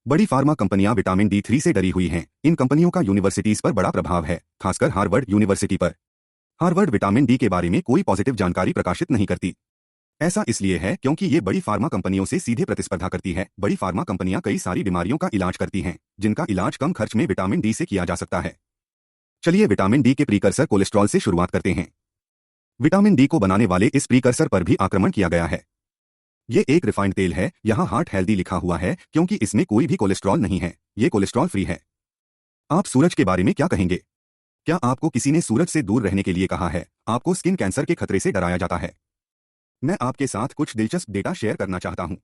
बड़ी फार्मा कंपनियां vitamin D3 से डरी हुई हैं। इन कंपनियों का यूनिवर्सिटीज पर बड़ा प्रभाव है, खासकर हार्वर्ड यूनिवर्सिटी पर। हार्वर्ड विटामिन डी के बारे में कोई पॉजिटिव जानकारी प्रकाशित नहीं करती। ऐसा इसलिए है क्योंकि ये बड़ी फार्मा कंपनियों से सीधे प्रतिस्पर्धा करती है। बड़ी फार्मा कंपनियां कई सारी बीमारियों का इलाज करती हैं, जिनका इलाज कम खर्च में विटामिन डी से किया जा सकता है। चलिए विटामिन डी के प्रीकर्सर कोलेस्ट्रॉल से शुरुआत करते हैं। विटामिन डी को बनाने वाले इस प्रीकर्सर पर भी आक्रमण किया गया है। ये एक रिफाइंड तेल है, यहाँ हार्ट हेल्दी लिखा हुआ है क्योंकि इसमें कोई भी कोलेस्ट्रॉल नहीं है। ये कोलेस्ट्रॉल फ्री है। आप सूरज के बारे में क्या कहेंगे? क्या आपको किसी ने सूरज से दूर रहने के लिए कहा है? आपको स्किन कैंसर के खतरे से डराया जाता है? मैं आपके साथ कुछ दिलचस्प डेटा शेयर करना चाहता हूं।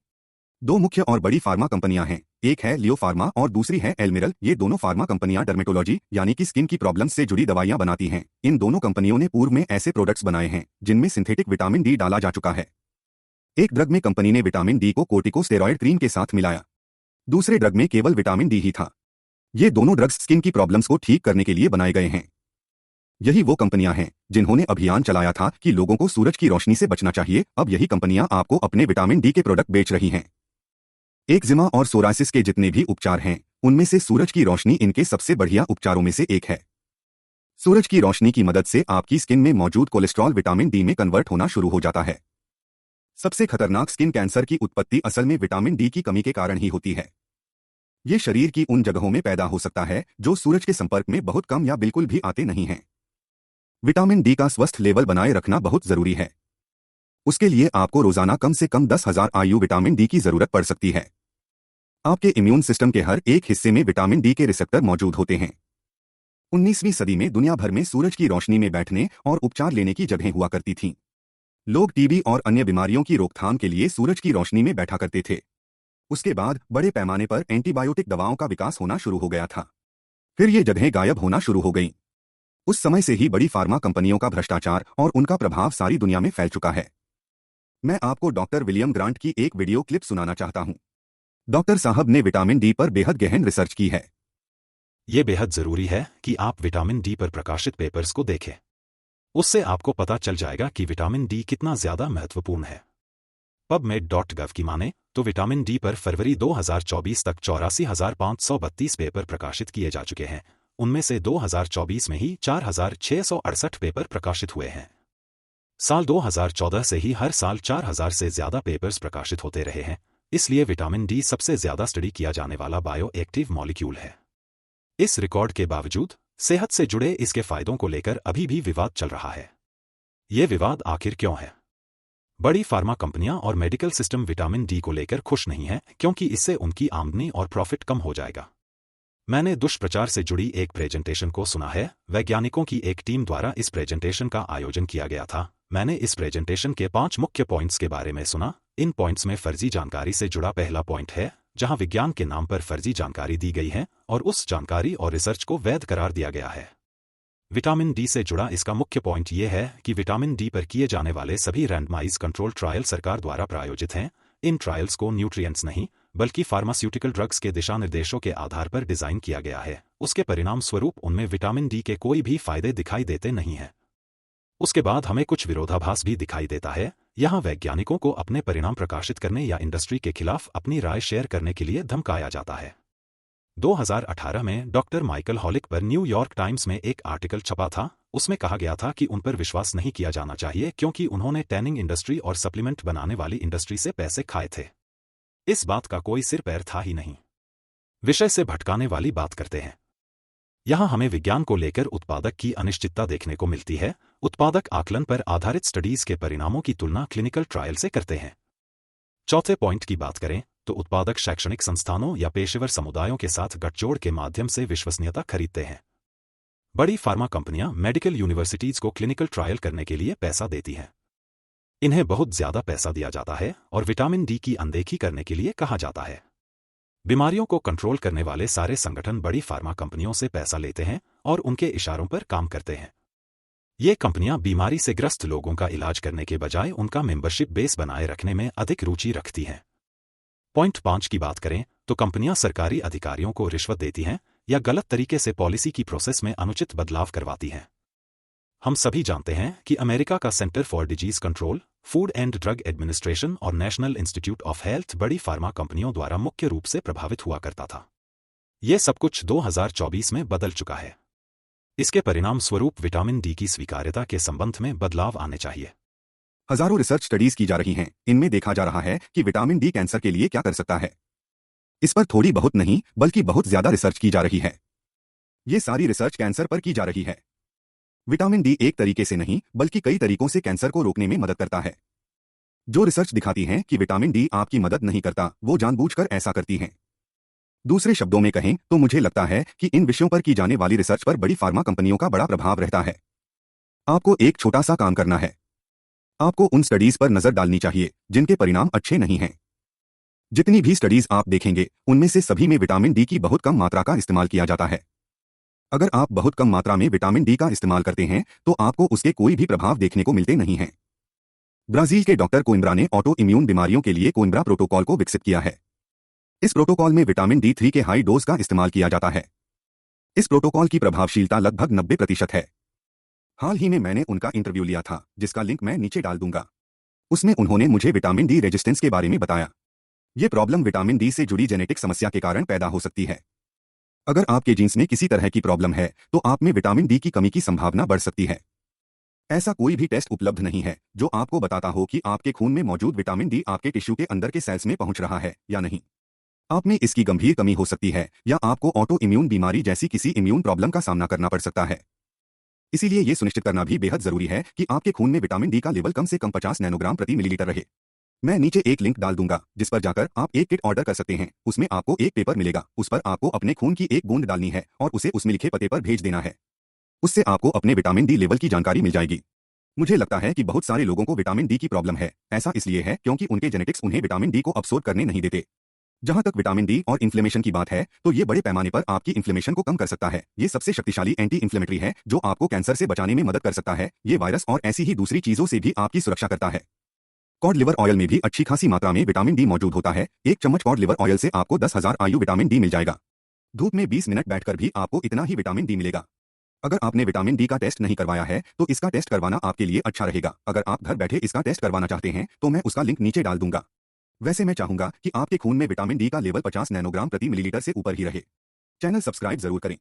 दो मुख्य और बड़ी फार्मा कंपनियां हैं, एक है लियो फार्मा और दूसरी है एल्मिरल। ये दोनों फार्मा कंपनियां डर्मेटोलॉजी यानी कि स्किन की प्रॉब्लम्स से जुड़ी दवाइयां बनाती हैं। इन दोनों कंपनियों ने पूर्व में ऐसे प्रोडक्ट्स बनाए हैं जिनमें सिंथेटिक विटामिन डी डाला जा चुका है। एक ड्रग में कंपनी ने विटामिन डी को कोर्टिकोस्टेरॉयड क्रीम के साथ मिलाया, दूसरे ड्रग में केवल विटामिन डी ही था। ये दोनों ड्रग्स स्किन की प्रॉब्लम्स को ठीक करने के लिए बनाए गए हैं। यही वो कंपनियां हैं जिन्होंने अभियान चलाया था कि लोगों को सूरज की रोशनी से बचना चाहिए। अब यही कंपनियां आपको अपने विटामिन डी के प्रोडक्ट बेच रही हैं। एक्जिमा और सोरायसिस के जितने भी उपचार हैं, उनमें से सूरज की रोशनी इनके सबसे बढ़िया उपचारों में से एक है। सूरज की रोशनी की मदद से आपकी स्किन में मौजूद कोलेस्ट्रॉल विटामिन डी में कन्वर्ट होना शुरू हो जाता है। सबसे खतरनाक स्किन कैंसर की उत्पत्ति असल में विटामिन डी की कमी के कारण ही होती है। ये शरीर की उन जगहों में पैदा हो सकता है जो सूरज के संपर्क में बहुत कम या बिल्कुल भी आते नहीं हैं। विटामिन डी का स्वस्थ लेवल बनाए रखना बहुत जरूरी है। उसके लिए आपको रोजाना कम से कम 10,000 IU विटामिन डी की जरूरत पड़ सकती है। आपके इम्यून सिस्टम के हर एक हिस्से में विटामिन डी के रिसेप्टर मौजूद होते हैं। 19वीं सदी में दुनिया भर में सूरज की रोशनी में बैठने और उपचार लेने की जगहें हुआ करती थीं। लोग टीबी और अन्य बीमारियों की रोकथाम के लिए सूरज की रोशनी में बैठा करते थे। उसके बाद बड़े पैमाने पर एंटीबायोटिक दवाओं का विकास होना शुरू हो गया था। फिर ये जगहें गायब होना शुरू हो गईं। उस समय से ही बड़ी फार्मा कंपनियों का भ्रष्टाचार और उनका प्रभाव सारी दुनिया में फैल चुका है। मैं आपको डॉक्टर विलियम ग्रांट की एक वीडियो क्लिप सुनाना चाहता हूं। डॉक्टर साहब ने विटामिन डी पर बेहद गहन रिसर्च की है। ये बेहद जरूरी है कि आप विटामिन डी पर प्रकाशित पेपर्स को देखें। उससे आपको पता चल जाएगा कि विटामिन डी कितना ज्यादा महत्वपूर्ण है। PubMed.gov की माने तो विटामिन डी पर फरवरी 2024 तक 84,532 पेपर प्रकाशित किए जा चुके हैं। उनमें से 2024 में ही 4,668 पेपर प्रकाशित हुए हैं। साल 2014 से ही हर साल 4,000 से ज्यादा पेपर्स प्रकाशित होते रहे हैं। इसलिए विटामिन डी सबसे ज्यादा स्टडी किया जाने वाला बायो एक्टिव मॉलिक्यूल है। इस रिकॉर्ड के बावजूद सेहत से जुड़े इसके फायदों को लेकर अभी भी विवाद चल रहा है। ये विवाद आखिर क्यों है? बड़ी फार्मा कंपनियां और मेडिकल सिस्टम विटामिन डी को लेकर खुश नहीं है क्योंकि इससे उनकी आमदनी और प्रॉफिट कम हो जाएगा। मैंने दुष्प्रचार से जुड़ी एक प्रेजेंटेशन को सुना है। वैज्ञानिकों की एक टीम द्वारा इस प्रेजेंटेशन का आयोजन किया गया था। मैंने इस प्रेजेंटेशन के 5 मुख्य पॉइंट्स के बारे में सुना। इन पॉइंट्स में फर्जी जानकारी से जुड़ा पहला पॉइंट है, जहां विज्ञान के नाम पर फर्जी जानकारी दी गई है और उस जानकारी और रिसर्च को वैध करार दिया गया है। विटामिन डी से जुड़ा इसका मुख्य पॉइंट ये है कि विटामिन डी पर किए जाने वाले सभी रैंडमाइज कंट्रोल ट्रायल सरकार द्वारा प्रायोजित हैं। इन ट्रायल्स को न्यूट्रिएंट्स नहीं बल्कि फार्मास्यूटिकल ड्रग्स के दिशा निर्देशों के आधार पर डिजाइन किया गया है। उसके परिणाम स्वरूप उनमें विटामिन डी के कोई भी फायदे दिखाई देते नहीं हैं। उसके बाद हमें कुछ विरोधाभास भी दिखाई देता है। यहाँ वैज्ञानिकों को अपने परिणाम प्रकाशित करने या इंडस्ट्री के खिलाफ अपनी राय शेयर करने के लिए धमकाया जाता है। 2018 में डॉक्टर माइकल हॉलिक पर न्यूयॉर्क टाइम्स में एक आर्टिकल छपा था। उसमें कहा गया था कि उन पर विश्वास नहीं किया जाना चाहिए क्योंकि उन्होंने टैनिंग इंडस्ट्री और सप्लीमेंट बनाने वाली इंडस्ट्री से पैसे खाए थे। इस बात का कोई सिर पैर था ही नहीं। विषय से भटकाने वाली बात करते हैं। यहां हमें विज्ञान को लेकर उत्पादक की अनिश्चितता देखने को मिलती है। उत्पादक आकलन पर आधारित स्टडीज के परिणामों की तुलना क्लिनिकल ट्रायल से करते हैं। चौथे पॉइंट की बात करें तो उत्पादक शैक्षणिक संस्थानों या पेशेवर समुदायों के साथ गठजोड़ के माध्यम से विश्वसनीयता खरीदते हैं। बड़ी फार्मा कंपनियां मेडिकल यूनिवर्सिटीज को क्लिनिकल ट्रायल करने के लिए पैसा देती हैं। इन्हें बहुत ज्यादा पैसा दिया जाता है और विटामिन डी की अनदेखी करने के लिए कहा जाता है। बीमारियों को कंट्रोल करने वाले सारे संगठन बड़ी फार्मा कंपनियों से पैसा लेते हैं और उनके इशारों पर काम करते हैं। ये कंपनियां बीमारी से ग्रस्त लोगों का इलाज करने के बजाय उनका मेंबरशिप बेस बनाए रखने में अधिक रुचि रखती हैं। पॉइंट 5 की बात करें तो कंपनियां सरकारी अधिकारियों को रिश्वत देती हैं या गलत तरीके से पॉलिसी की प्रोसेस में अनुचित बदलाव करवाती हैं। हम सभी जानते हैं कि अमेरिका का centre for disease control food and drug administration और नेशनल इंस्टीट्यूट ऑफ हेल्थ बड़ी फार्मा कंपनियों द्वारा मुख्य रूप से प्रभावित हुआ करता था। यह सब कुछ 2024 में बदल चुका है। इसके परिणाम स्वरूप विटामिन डी की स्वीकार्यता के संबंध में बदलाव आने चाहिए। हजारों रिसर्च स्टडीज की जा रही हैं। इनमें देखा जा रहा है कि विटामिन डी कैंसर के लिए क्या कर सकता है। इस पर थोड़ी बहुत नहीं बल्कि बहुत ज्यादा रिसर्च की जा रही है। ये सारी रिसर्च कैंसर पर की जा रही है। विटामिन डी एक तरीके से नहीं बल्कि कई तरीकों से कैंसर को रोकने में मदद करता है। जो रिसर्च दिखाती हैं कि विटामिन डी आपकी मदद नहीं करता, वो जानबूझकर ऐसा करती हैं। दूसरे शब्दों में कहें तो मुझे लगता है कि इन विषयों पर की जाने वाली रिसर्च पर बड़ी फार्मा कंपनियों का बड़ा प्रभाव रहता है। आपको एक छोटा सा काम करना है। आपको उन स्टडीज पर नजर डालनी चाहिए जिनके परिणाम अच्छे नहीं हैं। जितनी भी स्टडीज आप देखेंगे उनमें से सभी में विटामिन डी की बहुत कम मात्रा का इस्तेमाल किया जाता है। अगर आप बहुत कम मात्रा में विटामिन डी का इस्तेमाल करते हैं तो आपको उसके कोई भी प्रभाव देखने को मिलते नहीं हैं। ब्राजील के डॉक्टर कोइम्ब्रा ने ऑटो इम्यून बीमारियों के लिए कोइम्ब्रा प्रोटोकॉल को विकसित किया है। इस प्रोटोकॉल में विटामिन D3 के हाई डोज का इस्तेमाल किया जाता है। इस प्रोटोकॉल की प्रभावशीलता लगभग 90% है। हाल ही में मैंने उनका इंटरव्यू लिया था जिसका लिंक मैं नीचे डाल दूंगा। उसमें उन्होंने मुझे विटामिन डी रेजिस्टेंस के बारे में बताया। ये प्रॉब्लम विटामिन डी से जुड़ी जेनेटिक समस्या के कारण पैदा हो सकती है। अगर आपके जीन्स में किसी तरह की प्रॉब्लम है तो आप में विटामिन डी की कमी की संभावना बढ़ सकती है। ऐसा कोई भी टेस्ट उपलब्ध नहीं है जो आपको बताता हो कि आपके खून में मौजूद विटामिन डी आपके टिश्यू के अंदर के सेल्स में पहुंच रहा है या नहीं। आप में इसकी गंभीर कमी हो सकती है या आपको ऑटो इम्यून बीमारी जैसी किसी इम्यून प्रॉब्लम का सामना करना पड़ सकता है। इसीलिए यह सुनिश्चित करना भी बेहद जरूरी है कि आपके खून में विटामिन डी का लेवल कम से कम 50 नैनोग्राम प्रति मिलीलीटर रहे। मैं नीचे एक लिंक डाल दूंगा जिस पर जाकर आप एक किट ऑर्डर कर सकते हैं। उसमें आपको एक पेपर मिलेगा। उस पर आपको अपने खून की एक बूंद डालनी है और उसे उसमें लिखे पते पर भेज देना है। उससे आपको अपने विटामिन डी लेवल की जानकारी मिल जाएगी। मुझे लगता है कि बहुत सारे लोगों को विटामिन डी की प्रॉब्लम है। ऐसा इसलिए है क्योंकि उनके जेनेटिक्स उन्हें विटामिन डी को अब्सॉर्ब करने नहीं देते। जहां तक विटामिन डी और इन्फ्लेमेशन की बात है तो ये बड़े पैमाने पर आपकी इन्फ्लेमेशन को कम कर सकता है। ये सबसे शक्तिशाली एंटी इन्फ्लेमेटरी है जो आपको कैंसर से बचाने में मदद कर सकता है। ये वायरस और ऐसी ही दूसरी चीजों से भी आपकी सुरक्षा करता है। कॉड लिवर ऑयल में भी अच्छी खासी मात्रा में विटामिन डी मौजूद होता है। एक चम्मच कॉड लिवर ऑयल से आपको 10,000 IU विटामिन डी मिल जाएगा। धूप में 20 मिनट बैठकर भी आपको इतना ही विटामिन डी मिलेगा। अगर आपने विटामिन डी का टेस्ट नहीं करवाया है तो इसका टेस्ट करवाना आपके लिए अच्छा रहेगा। अगर आप घर बैठे इसका टेस्ट करवाना चाहते हैं तो मैं उसका लिंक नीचे डाल दूंगा। वैसे मैं चाहूंगा कि आपके खून में विटामिन डी का लेवल 50 नैनोग्राम प्रति मिलीलीटर से ऊपर ही रहे। चैनल सब्सक्राइब जरूर करें।